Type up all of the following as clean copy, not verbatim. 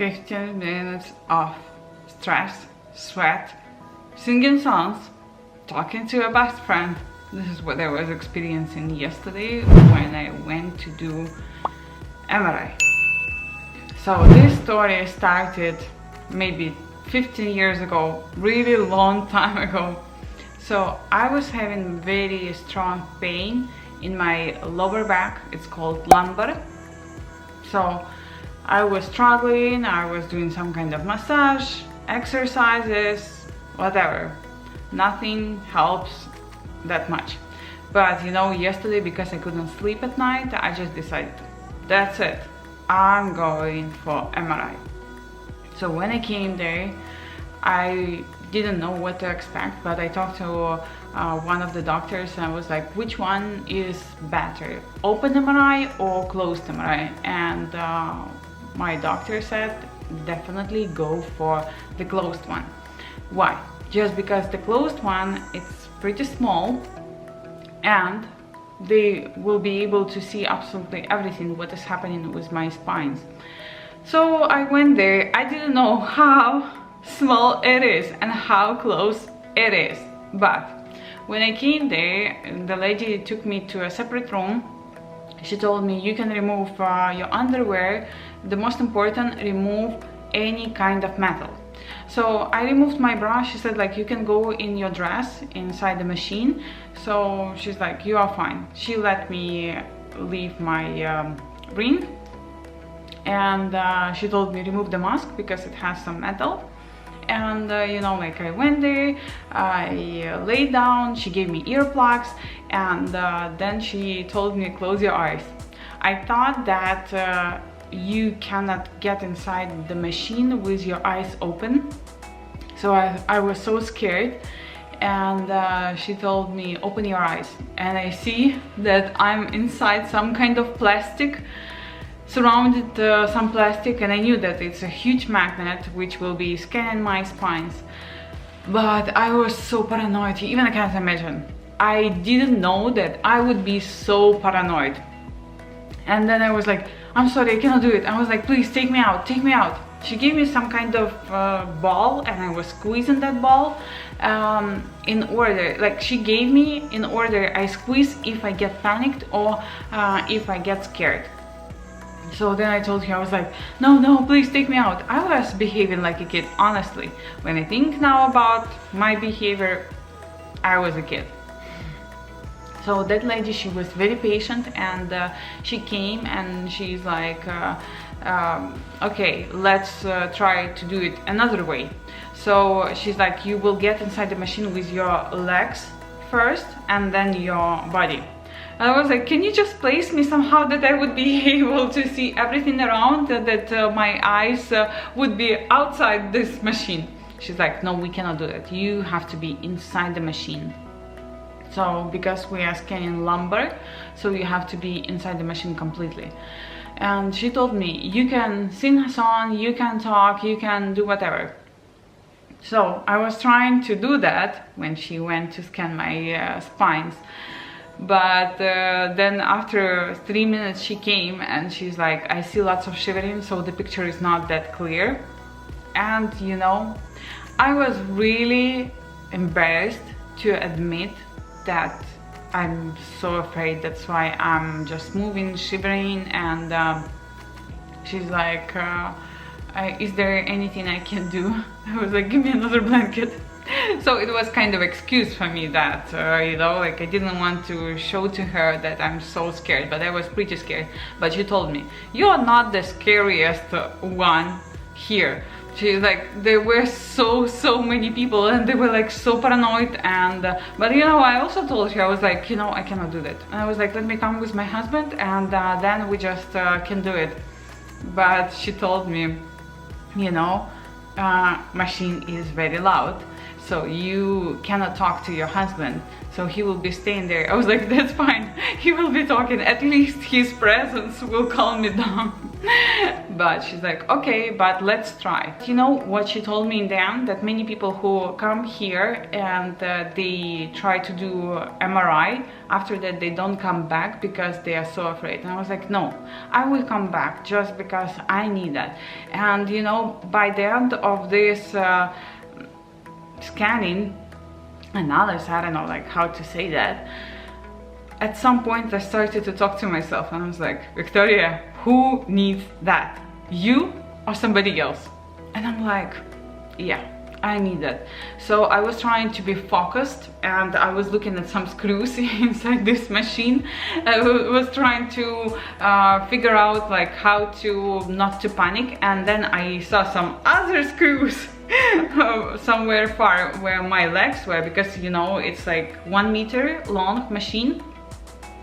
15 minutes of stress, sweat, singing songs, talking to a best friend. This is what I was experiencing yesterday when I went to do MRI. So this story started maybe 15 years ago, really long time ago. So I was having very strong pain in my lower back. It's called lumbar. So I was struggling, I was doing some kind of massage, exercises, whatever. Nothing helps that much. But you know, yesterday, because I couldn't sleep at night, I just decided, that's it, I'm going for MRI. So when I came there, I didn't know what to expect, but I talked to one of the doctors and I was like, which one is better, open MRI or closed MRI? And my doctor said, definitely go for the closed one. Why? Just because the closed one, it's pretty small and they will be able to see absolutely everything what is happening with my spines. So I went there. I didn't know how small it is and how close it is, but when I came there, the lady took me to a separate room. She told me, you can remove your underwear, the most important, remove any kind of metal. So I removed my bra. She said, like, you can go in your dress inside the machine. So she's like, you are fine. She let me leave my ring, and she told me remove the mask because it has some metal. And you know, like, I went there, I laid down, she gave me earplugs, and then she told me close your eyes. I thought that you cannot get inside the machine with your eyes open, so I was so scared. And she told me open your eyes, and I see that I'm inside some kind of plastic, surrounded some plastic, and I knew that it's a huge magnet which will be scanning my spines. But I was so paranoid, even I can't imagine. I didn't know that I would be so paranoid. And then I was like, I'm sorry, I cannot do it. I was like, please take me out, take me out. She gave me some kind of ball, and I was squeezing that ball in order, like, she gave me in order I squeeze if I get panicked or if I get scared. So then I told her, I was like, no, no, please take me out. I was behaving like a kid, honestly. When I think now about my behavior, I was a kid. So that lady, she was very patient, and she came and she's like, okay, let's try to do it another way. So she's like, you will get inside the machine with your legs first and then your body. I was like, can you just place me somehow that I would be able to see everything around, that my eyes would be outside this machine? She's like, no, we cannot do that. You have to be inside the machine. So because we are scanning lumbar, so you have to be inside the machine completely. And she told me, you can sing a song, you can talk, you can do whatever. So I was trying to do that when she went to scan my spines. But then after 3 minutes she came and she's like, I see lots of shivering, so the picture is not that clear. And you know, I was really embarrassed to admit that I'm so afraid. That's why I'm just moving, shivering. And she's like, is there anything I can do? I was like, give me another blanket. So it was kind of excuse for me that, you know, like, I didn't want to show to her that I'm so scared, but I was pretty scared. But she told me, you're not the scariest one here. She's like, there were so many people and they were like so paranoid. And but you know, I also told her, I was like, you know, I cannot do that. And I was like, let me come with my husband and then we just can do it. But she told me, you know, machine is very loud, so you cannot talk to your husband, so he will be staying there. I was like, that's fine, he will be talking, at least his presence will calm me down. But she's like, okay, but let's try. You know what she told me in the end? That many people who come here and they try to do MRI, after that they don't come back because they are so afraid. And I was like, no, I will come back just because I need that. And you know, by the end of this scanning analysis, I don't know like how to say that, at some point I started to talk to myself and I was like, Victoria, who needs that? You or somebody else? And I'm like, yeah, I need that. So I was trying to be focused and I was looking at some screws inside this machine. I was trying to figure out like how to not to panic, and then I saw some other screws somewhere far where my legs were, because you know it's like 1 meter long machine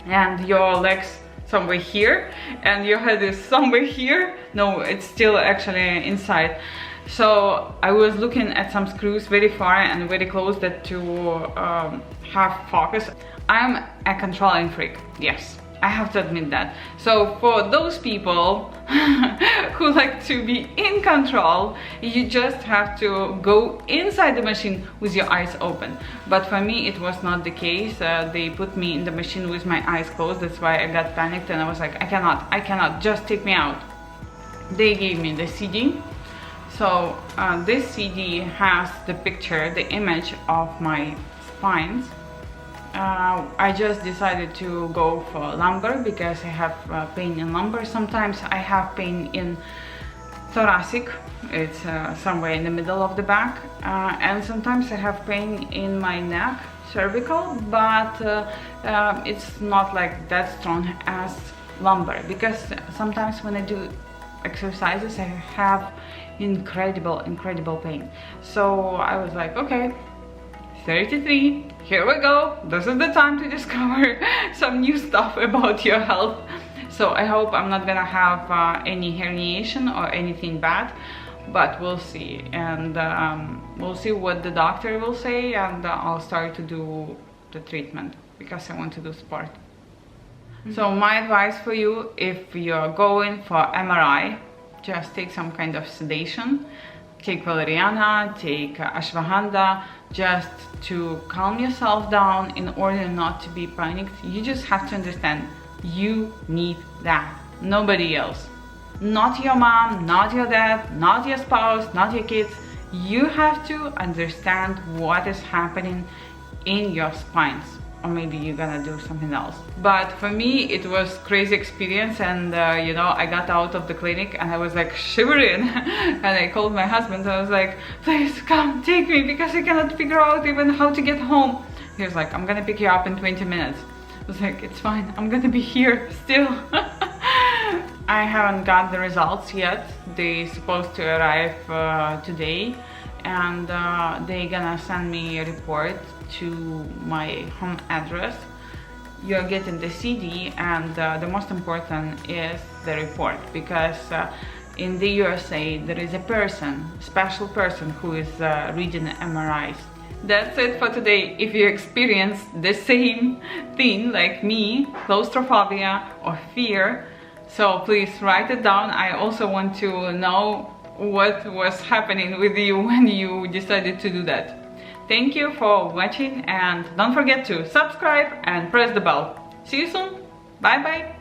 and your legs somewhere here and your head is somewhere here. No, it's still actually inside. So I was looking at some screws very far and very close that to have focus. I'm a controlling freak, yes, I have to admit that. So for those people who like to be in control, you just have to go inside the machine with your eyes open. But for me it was not the case. They put me in the machine with my eyes closed. That's why I got panicked and I was like, I cannot, just take me out. They gave me the CD. So this CD has the picture, the image of my spines. I just decided to go for lumbar because I have pain in lumbar. Sometimes I have pain in thoracic, it's somewhere in the middle of the back, and sometimes I have pain in my neck, cervical, but it's not like that strong as lumbar, because sometimes when I do exercises I have incredible pain. So I was like, okay, 33, here we go, this is the time to discover some new stuff about your health. So I hope I'm not gonna have any herniation or anything bad, but we'll see. And we'll see what the doctor will say, and I'll start to do the treatment because I want to do sport. So my advice for you, if you're going for MRI, just take some kind of sedation. Take valeriana, take ashwagandha, just to calm yourself down in order not to be panicked. You just have to understand, you need that, nobody else. Not your mom, not your dad, not your spouse, not your kids. You have to understand what is happening in your spines. Or maybe you're gonna do something else. But for me it was crazy experience, and you know, I got out of the clinic and I was like shivering and I called my husband. I was like, please come take me because I cannot figure out even how to get home. He was like, I'm gonna pick you up in 20 minutes. I was like, it's fine, I'm gonna be here still. I haven't got the results yet. They're supposed to arrive today, and they're gonna send me a report to my home address. You're getting the CD, and the most important is the report, because in the USA there is a person, special person, who is reading MRIs. That's it for today. If you experience the same thing like me, claustrophobia or fear, so please write it down. I also want to know what was happening with you when you decided to do that. Thank you for watching, and don't forget to subscribe and press the bell. See you soon. Bye bye.